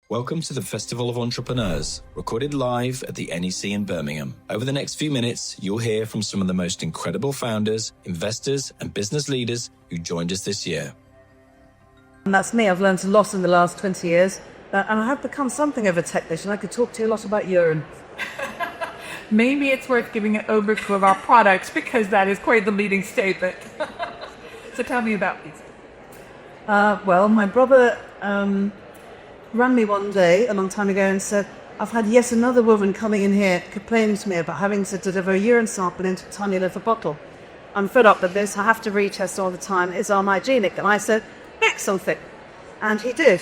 Welcome to the Festival of Entrepreneurs, recorded live at the NEC in Birmingham. Over the next few minutes, you'll hear from some of the most incredible founders, investors, and business leaders who joined us this year. And that's me. I've learned a lot in the last 20 years, and I have become something of a technician. I could talk to you a lot about urine. Maybe it's worth giving an overview of our products, because that is quite the leading statement. So tell me about these. Well, my brother rang me one day a long time ago and said, I've had yet another woman coming in here complaining to me about having to deliver a urine sample into a tiny little bottle. I'm fed up with this. I have to retest all the time. It's unhygienic. And I said, make something. And he did.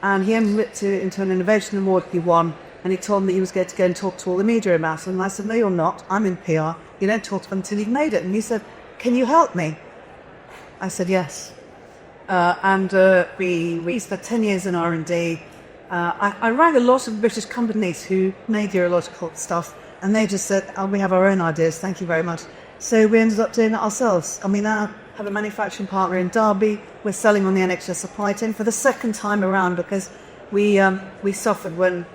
And he entered into an innovation award he won. And he told me he was going to go and talk to all the media about it. And I said, no, you're not. I'm in PR. You don't talk to them until you've made it. And he said, can you help me? I said, yes. We spent 10 years in R&D. I rang a lot of British companies who made urological stuff. And they just said, oh, we have our own ideas. Thank you very much. So we ended up doing it ourselves. And we now have a manufacturing partner in Derby. We're selling on the NHS supply chain for the second time around because we suffered when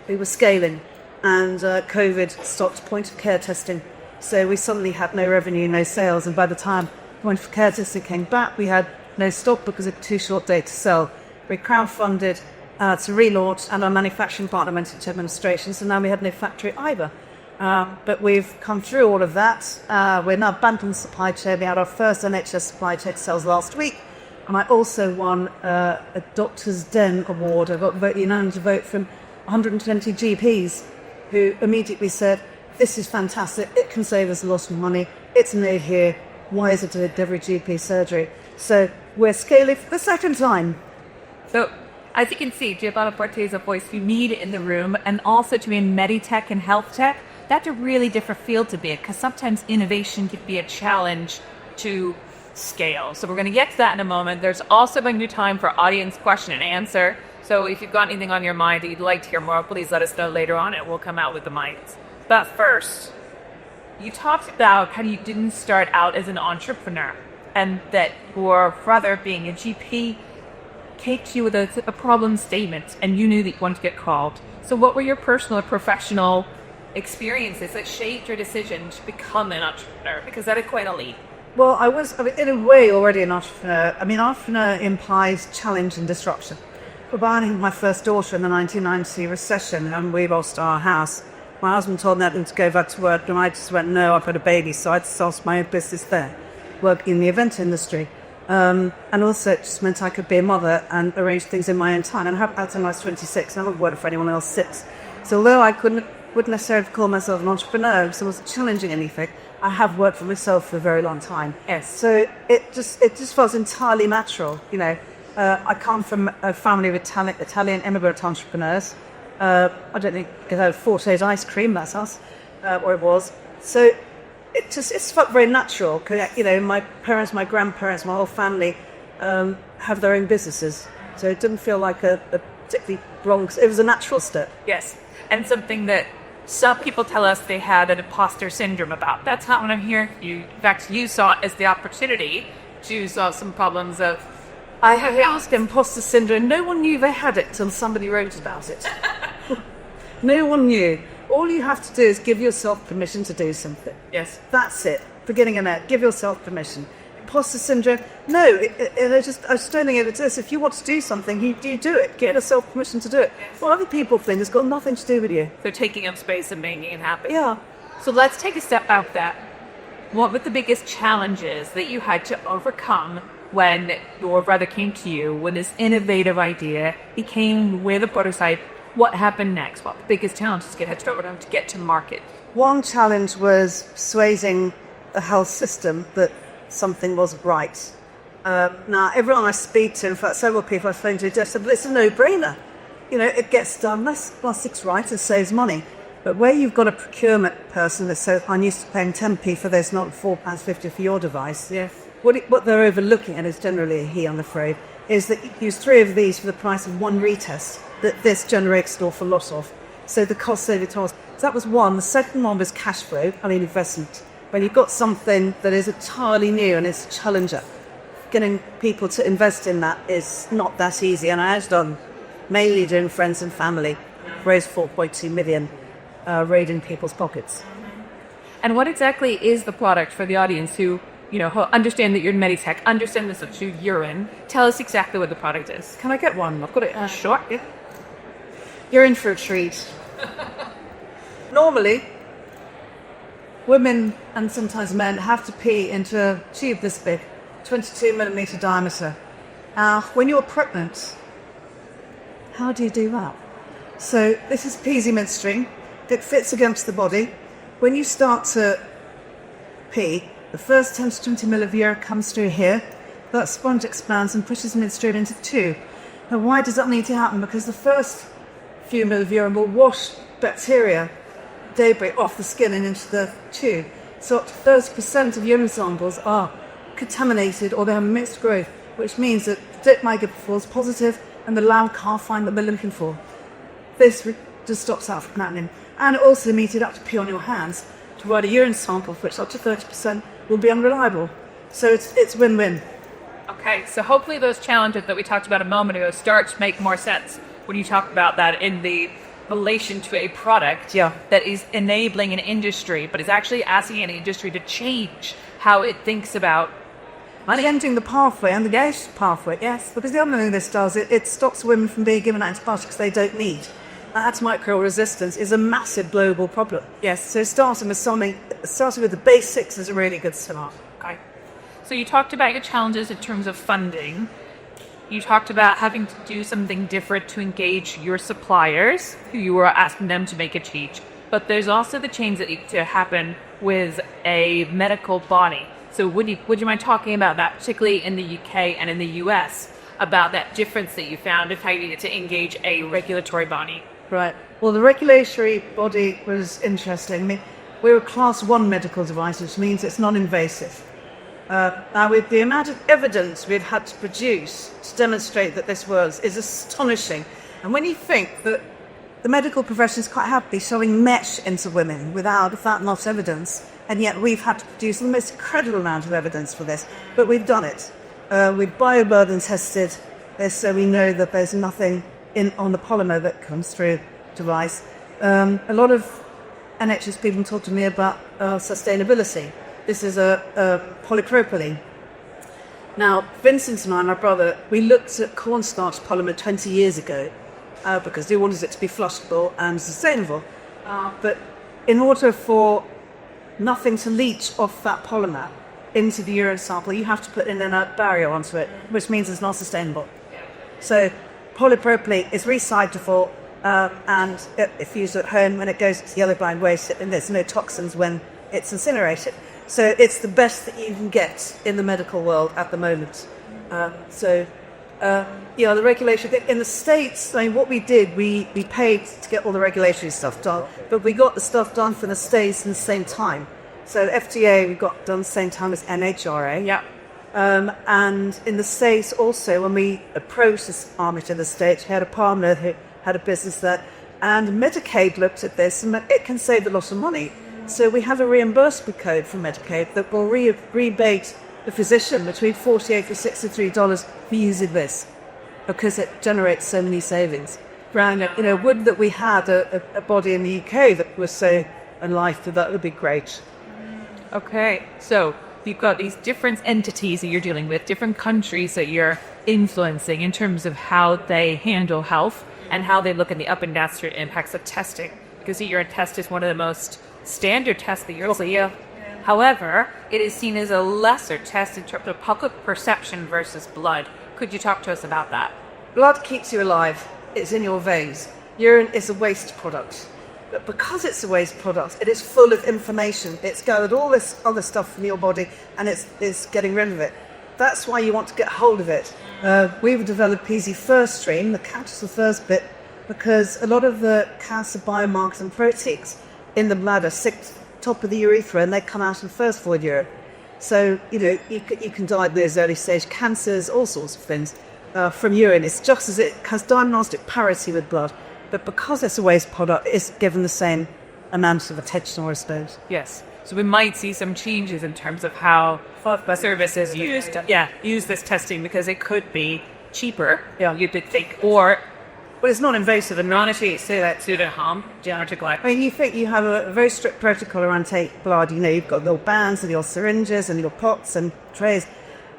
we were scaling and COVID stopped point-of-care testing. So we suddenly had no revenue, no sales. And by the time point-of-care testing came back, we had no stock because of too short day to sell. We crowdfunded to relaunch, and our manufacturing partner went into administration. So now we had no factory either. But we've come through all of that. We're now banned on the supply chain. We had our first NHS supply chain sales last week. And I also won a Doctor's Den award. I got a unanimous vote from 120 GPs who immediately said, this is fantastic, it can save us a lot of money, it's made here, why is it at every GP surgery? So we're scaling for the second time. So as you can see, Giovanna Forte is a voice you need in the room, and also to be in medtech and health tech, that's a really different field to be in, because sometimes innovation can be a challenge to scale. So we're going to get to that in a moment. There's also going to be time for audience question and answer. So if you've got anything on your mind that you'd like to hear more, please let us know later on and we'll come out with the mics. But first, you talked about how you didn't start out as an entrepreneur and that your brother, being a GP, came to you with a problem statement and you knew that you wanted to get called. So what were your personal or professional experiences that shaped your decision to become an entrepreneur? Because that is quite a leap. Well, I was, in a way, already an entrepreneur. Entrepreneur implies challenge and disruption. Buying my first daughter in the 1990 recession, and we lost our house. My husband told me to go back to work, and I just went, no, I've got a baby, so I started my own business there, working in the event industry. And also it just meant I could be a mother and arrange things in my own time. And I have that until I was 26, and I haven't worked for anyone else since. So although I wouldn't necessarily call myself an entrepreneur, so I wasn't challenging anything, I have worked for myself for a very long time. Yes. So it just felt entirely natural, you know. I come from a family of Italian immigrant entrepreneurs. I don't think it had Forte's ice cream, that's us, or it was. So it felt very natural. You know, my parents, my grandparents, my whole family have their own businesses. So it didn't feel like a particularly wrong, it was a natural step. Yes, and something that some people tell us they had an imposter syndrome about. That's not what I'm hearing from you. In fact, you saw it as the opportunity to solve some problems of... I have asked imposter syndrome. No one knew they had it till somebody wrote about it. No one knew. All you have to do is give yourself permission to do something. Yes. That's it. Beginning and end. Give yourself permission. Imposter syndrome. No, I was just turning it to this. If you want to do something, you do it. Give yourself permission to do it. Yes. What other people think has got nothing to do with you. So taking up space and making it happen. Yeah. So let's take a step out of that. What were the biggest challenges that you had to overcome when your brother came to you with this innovative idea? He came with a prototype. What happened next? What were the biggest challenges to get to market? One challenge was persuading the health system that something wasn't right. Now, everyone I speak to, in fact, several people I've spoken to, just said, well, it's a no-brainer. You know, it gets done. Plus it's right, it saves money. But where you've got a procurement person that says, I'm used to paying 10p for this, not £4.50 for your device. Yeah. What they're overlooking, and it's generally a he, I'm afraid, is that you use 3 of these for the price of 1 retest that this generates an awful lot of. So the cost saving task. So that was one. The second one was cash flow, investment. When you've got something that is entirely new and it's a challenger, getting people to invest in that is not that easy. And I had done mainly doing friends and family, raised 4.2 million, raiding people's pockets. And what exactly is the product for the audience who, who understand that you're in medtech, understand this is urine? Tell us exactly what the product is. Can I get one? I've got it. Sure. Yeah. You're in for a treat. Normally, women and sometimes men have to pee into a tube this big, 22 millimeter diameter. When you're pregnant, how do you do that? So this is peasy midstream. It fits against the body. When you start to pee, the first 10 to 20 ml of urine comes through here. That sponge expands and pushes midstream into the tube. Now, why does that need to happen? Because the first few ml of urine will wash bacteria, debris off the skin and into the tube. So up to 30% of urine samples are contaminated or they have mixed growth, which means that the dip might get false positive and the lab can't find what they're looking for. This just stops that from happening. And it also means you'd have to pee on your hands to provide a urine sample, for which up to 30% will be unreliable. So it's win-win. Okay, so hopefully those challenges that we talked about a moment ago start to make more sense when you talk about that in the relation to a product that is enabling an industry, but is actually asking an industry to change how it thinks about money. Ending the pathway and the gauge pathway, yes, because the other thing this does, it stops women from being given antibiotics they don't need. Antimicrobial resistance is a massive global problem. Yes, so starting with the basics is a really good start. Okay. So you talked about your challenges in terms of funding. You talked about having to do something different to engage your suppliers, who you were asking them to make a change. But there's also the change that needs to happen with a medical body. So would you mind talking about that, particularly in the UK and in the US, about that difference that you found of how you needed to engage a regulatory body? Right. Well, the regulatory body was interesting. I mean, we're a class 1 medical device, which means it's non-invasive. Now, with the amount of evidence we've had to produce to demonstrate that this works is astonishing. And when you think that the medical profession is quite happy showing mesh into women without that much evidence, and yet we've had to produce the most incredible amount of evidence for this, but we've done it. We've bioburden tested this, so we know that there's nothing on the polymer that comes through device. A lot of NHS people talk to me about sustainability. This is a polypropylene. Now, Vincent and I, my brother, we looked at cornstarch polymer 20 years ago because we wanted it to be flushable and sustainable. But in order for nothing to leach off that polymer into the urine sample, you have to put an inert barrier onto it, which means it's not sustainable. So polypropylene is recyclable, and if used at home, when it goes to yellow brown waste, and there's no toxins when it's incinerated. So it's the best that you can get in the medical world at the moment. The regulation in the States, I mean, what we did, we paid to get all the regulatory stuff done, but we got the stuff done for the States in the same time. So FDA we got done the same time as NHRA. Yeah. And in the States also, when we approached this army to the States, we had a partner who had a business there, and Medicaid looked at this, and it can save a lot of money. So we have a reimbursement code from Medicaid that will rebate the physician between $48 to $63 for using this, because it generates so many savings. Would that we had a body in the UK that was so alive to that would be great. Okay, so you've got these different entities that you're dealing with, different countries that you're influencing in terms of how they handle health and how they look at the up and downstream impacts of testing. Because the urine test is one of the most standard tests that you're seeing. However, it is seen as a lesser test in terms of public perception versus blood. Could you talk to us about that? Blood keeps you alive. It's in your veins. Urine is a waste product. But because it's a waste product, it is full of information. It's gathered all this other stuff from your body and it's getting rid of it. That's why you want to get hold of it. We've developed PZ First Stream, the cancer first bit, because a lot of the cancer biomarkers and proteins in the bladder sit top of the urethra and they come out in first void urine. So, you can diagnose early stage cancers, all sorts of things from urine. It's just as it has diagnostic parity with blood, but because it's a waste product, it's given the same amount of attention, I suppose. Yes. So we might see some changes in terms of how services use this testing, because it could be cheaper, you'd think, or Well, it's not invasive and non-actually say that to the harm, genetically. I mean, you think you have a very strict protocol around take blood. You know, you've got little bands and your syringes and your pots and trays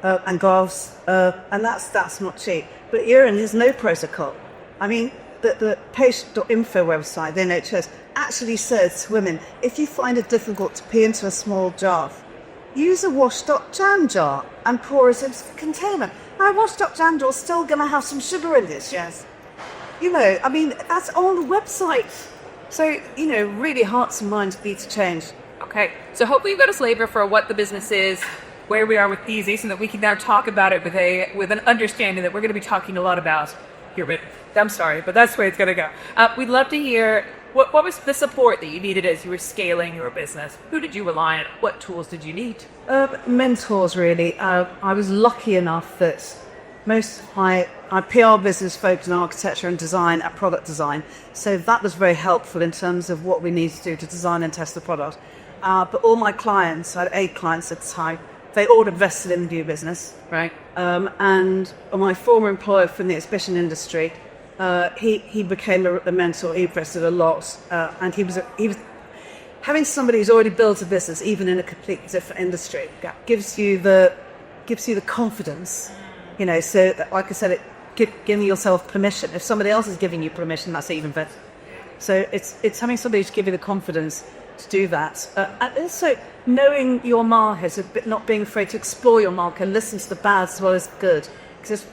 and gloves, and that's not cheap. But urine, there's no protocol. I mean, the patient.info website, the NHS, actually says to women, if you find it difficult to pee into a small jar, use a washed-up jam jar and pour it into the container. Now, a washed-up jam jar is still going to have some sugar in it, yes. You know, I mean, that's on the website. So, you know, really hearts and minds need to change. Okay, so hopefully you've got a flavor for what the business is, where we are with Easy, so that we can now talk about it with an understanding that we're going to be talking a lot about here. But I'm sorry, but that's the way it's going to go. We'd love to hear what was the support that you needed as you were scaling your business. Who did you rely on? What tools did you need? Mentors, really. I was lucky enough that most of my PR business focused on architecture and design and product design. So that was very helpful in terms of what we need to do to design and test the product. But all my clients, I had 8 clients at the time, they all invested in the new business. Right. And my former employer from the exhibition industry, he became a mentor. He invested a lot. And he was having somebody who's already built a business, even in a completely different industry, gives you the confidence. You know, so that, like I said, giving yourself permission. If somebody else is giving you permission, that's even better. So it's having somebody to give you the confidence to do that. And also knowing your market, not being afraid to explore your market and listen to the bad as well as good. Because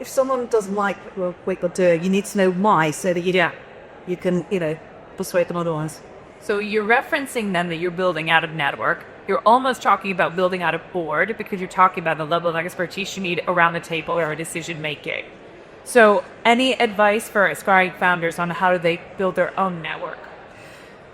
if someone doesn't like what you're doing, you need to know why, so that you can, you know, persuade them otherwise. So you're referencing then that you're building out a network. You're almost talking about building out a board because you're talking about the level of expertise you need around the table or decision making. So any advice for aspiring founders on how do they build their own network?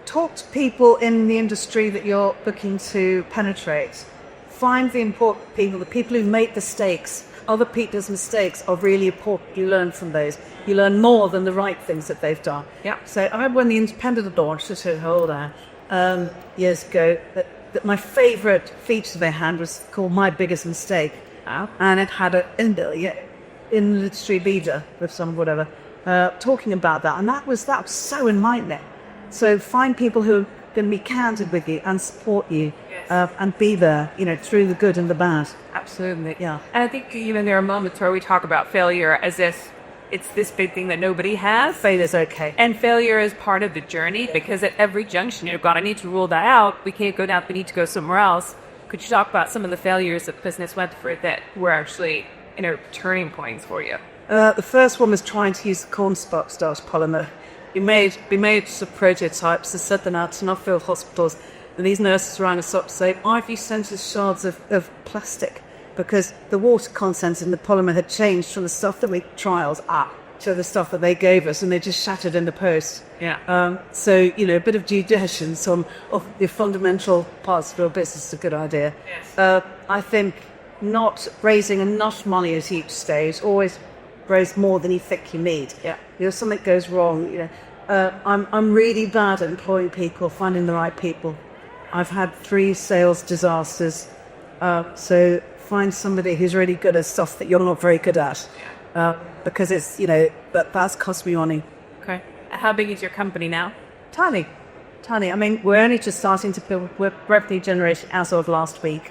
Talk to people in the industry that you're looking to penetrate. Find the important people, the people who make mistakes. Other people's mistakes are really important. You learn from those. You learn more than the right things that they've done. Yeah. So I remember when the Independent launched, years ago, that my favourite feature they had was called My Biggest Mistake. Oh. And it had an industry leader with some whatever talking about that. And that was so enlightening. So find people who are going to be candid with you and support you. Yes. And be there, you know, through the good and the bad. Absolutely. Yeah. And I think even there are moments where we talk about failure as if it's this big thing that nobody has. Failure's okay. And failure is part of the journey because at every junction, you've got, I need to rule that out. We can't go down. We need to go somewhere else. Could you talk about some of the failures that business went through that were actually, you know, turning points for you? The first one was trying to use the cornstalk starch polymer. We made some prototypes and sent them out to Nuffield hospitals. And these nurses rang us up to say, I've sent us shards of plastic because the water content in the polymer had changed from the stuff that we trialed to the stuff that they gave us, and they just shattered in the post. Yeah. So, you know, a bit of due diligence of the fundamental parts of your business is a good idea. Yes. I think not raising enough money at each stage, always raise more than you think you need. Yeah. You know, something goes wrong, you know. I'm really bad at employing people, finding the right people. I've had 3 sales disasters. So find somebody who's really good at stuff that you're not very good at. Because it's, you know, that's cost me money. Okay. How big is your company now? Tiny. I mean, we're only just starting to build. We're revenue generation as of last week.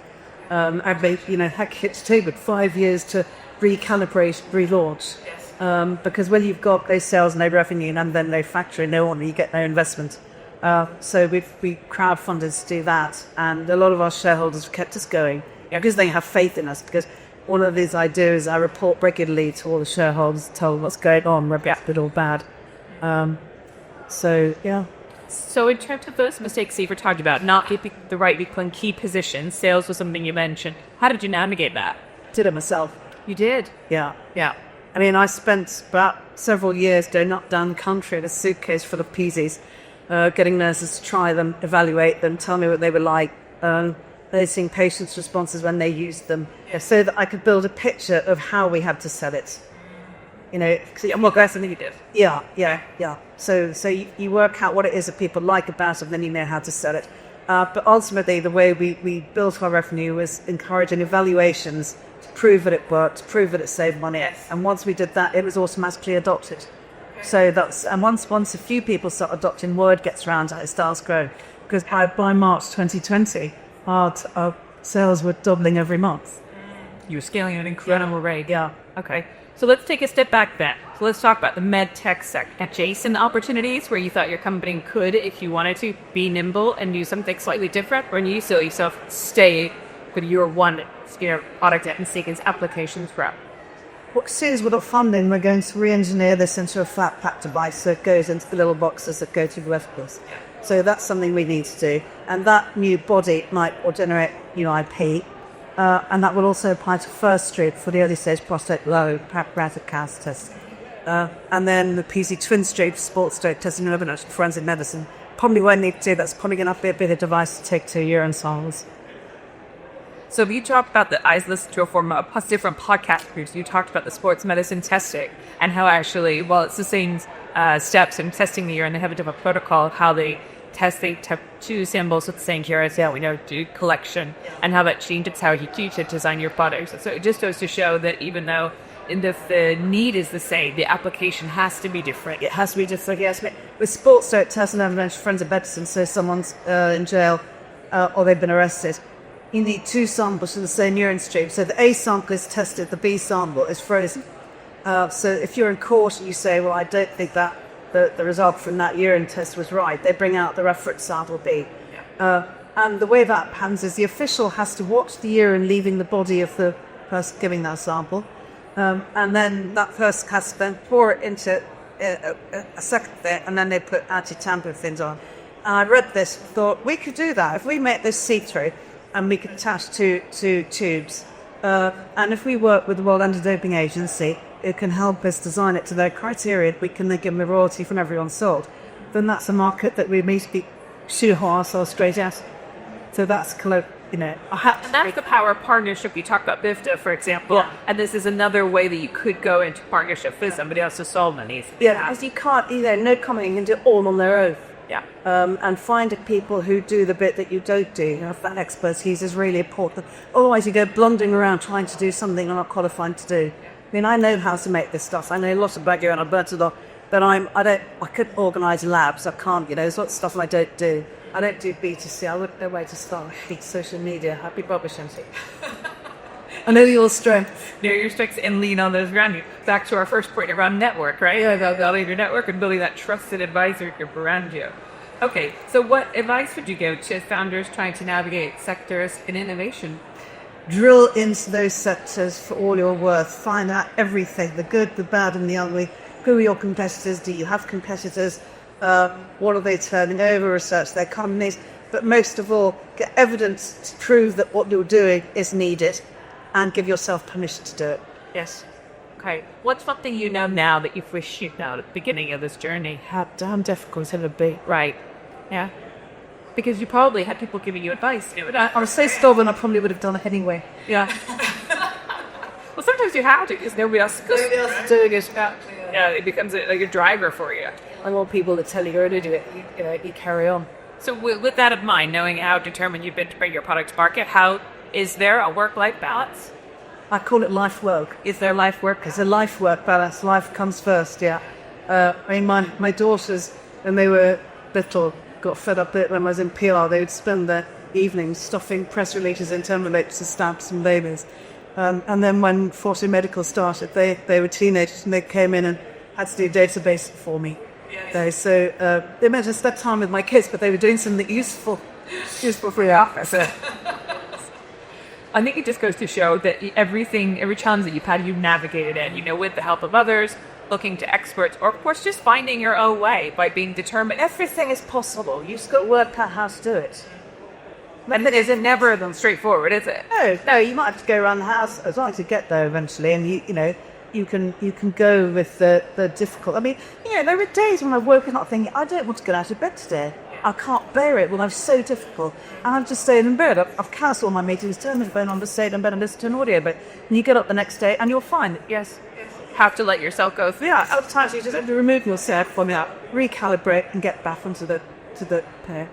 I've made, you know, heck, it's taken 5 years to recalibrate, relaunch. Yes. Because when you've got those sales, no revenue, and then no factory, no one, you get no investment. So we crowdfunded to do that, and a lot of our shareholders have kept us going because they have faith in us. Because one of these I do is I report regularly to all the shareholders, tell them what's going on, whether good or bad. So yeah. So in terms of those mistakes that you were talking about, not getting the right people in key positions, sales was something you mentioned. How did you navigate that? Did it myself. You did? Yeah. Yeah. I mean, I spent about several years going up down the country in a suitcase full of PZs, getting nurses to try them, evaluate them, tell me what they were like, noticing patients' responses when they used them, so that I could build a picture of how we had to sell it. You know, I'm more glad something you did. Yeah. So you work out what it is that people like about it, and then you know how to sell it. But ultimately, the way we built our revenue was encouraging evaluations to prove that it worked, to prove that it saved money. Yes. And once we did that, it was automatically adopted. So and once a few people start adopting Word gets around, it starts growing. Because by March 2020, our sales were doubling every month. You were scaling at an incredible rate. Yeah. Okay. So let's take a step back then. So let's talk about the med tech sector. Adjacent opportunities where you thought your company could, if you wanted to, be nimble and do something slightly different, or you still yourself stay with your one product and seek its applications route. As soon as we've got funding, we're going to re-engineer this into a flat pack device so it goes into the little boxes that go to the reticles. So that's something we need to do. And that new body will generate new IP. And that will also apply to first strip for the early stage prostate low pancreatic cancer test. And then the PC twin strip sports stroke testing and evidence for forensic medicine. Probably won't need to do that's probably going to be a bit of device to take to urine samples. So you talked about the I listened to from different podcast groups. You talked about the sports medicine testing and how actually, while it's the same steps in testing the urine, they have a different protocol of how they test. They have two samples with the same QRS, we know, do collection, and how that changes how you teach it, design your products. So it just goes to show that even though the need is the same, the application has to be different. It has to be different, yes. With sports stroke testing and evidence for forensic medicine, so someone's in jail or they've been arrested, you need two samples from the same urine stream. So the A sample is tested, the B sample is frozen. So if you're in court and you say, well, I don't think that the result from that urine test was right, they bring out the reference sample B. And the way that happens is the official has to watch the urine leaving the body of the person giving that sample. And then that person has to then pour it into a second thing, and then they put anti-tampering things on. And I read this and thought, we could do that. If we make this see-through, and we could attach two tubes. And if we work with the World Anti-Doping Agency, it can help us design it to their criteria. We can then give them a royalty from everyone sold. Then that's a market that we immediately shoehorn ourselves straight at. So that's kind of, and that's the power of partnership. You talked about BIFTA, for example, and this is another way that you could go into partnership with somebody else to solve the needs. Yeah, because you can't, no company can do it all on their own. Yeah. And find people who do the bit that you don't do. That expertise is really important. Otherwise, you go blundering around trying to do something you're not qualified to do. I mean, I know how to make this stuff. I know lots about you, and I've learnt a lot. But I could organise labs. I can't. There's lots of stuff I don't do. I don't do B2C. I wouldn't know where to start. I hate social media. I'd be rubbish, empty. I know your strengths. Know your strengths and lean on those around you. Back to our first point around network, right? Yeah, about building your network and building that trusted advisor group around you. Okay, so what advice would you give to founders trying to navigate sectors in innovation? Drill into those sectors for all you're worth. Find out everything, the good, the bad, and the ugly. Who are your competitors? Do you have competitors? What are they turning over? Research their companies. But most of all, get evidence to prove that what you're doing is needed, and give yourself permission to do it. Yes. Okay. What's something you know now that you wish you'd known at the beginning of this journey? How damn difficult it would be. Right. Yeah. Because you probably had people giving you advice. I was so stubborn, I probably would have done it anyway. Yeah. Well, sometimes you have to, because nobody else is doing it. Yeah, it becomes like a driver for you. I want people to tell you you're going to do it. You carry on. So with that in mind, knowing how determined you've been to bring your product to market, how is there a work-life balance? I call it life work. Is there life work? It's a life work balance. Life comes first, yeah. My daughters, when they were little, got fed up when I was in PR. They would spend their evenings stuffing press releases into envelopes and stamps and labels. And then when Forte Medical started, they were teenagers and they came in and had to do database for me. Yes. So they meant to spend time with my kids, but they were doing something useful for your office. I think it just goes to show that every challenge that you've had, you've navigated it, with the help of others, looking to experts, or of course just finding your own way by being determined. Everything is possible. You've just got to work out how to do it. And then is it never straightforward, is it? No, you might have to go around the house as long as you get there eventually, and you can go with the difficult. I mean, there were days when I've woken up thinking, I don't want to get out of bed today. I can't bear it. Well, I'm so difficult. And I've just stayed in bed. I've cancelled all my meetings, turned my phone on, just stayed in bed and listened to an audio book. And you get up the next day and you're fine. Yes. Have to let yourself go through. Yeah, other times you just have to remove yourself from that, recalibrate and get back onto the pair.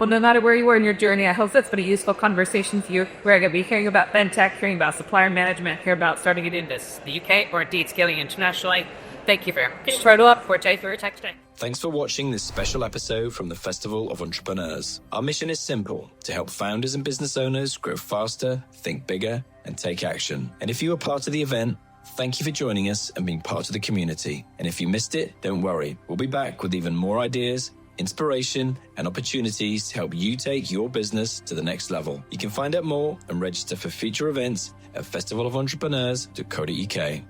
Well, no matter where you were in your journey, I hope that's been a useful conversation for you. We're going to be hearing about medtech, hearing about supplier management, hearing about starting it in the UK, or indeed scaling internationally. Thank you very much. Throw up Forte for your tech today. Thanks for watching this special episode from the Festival of Entrepreneurs. Our mission is simple: to help founders and business owners grow faster, think bigger, and take action. And if you were part of the event, thank you for joining us and being part of the community. And if you missed it, don't worry. We'll be back with even more ideas, inspiration, and opportunities to help you take your business to the next level. You can find out more and register for future events at festivalofentrepreneurs.co.uk.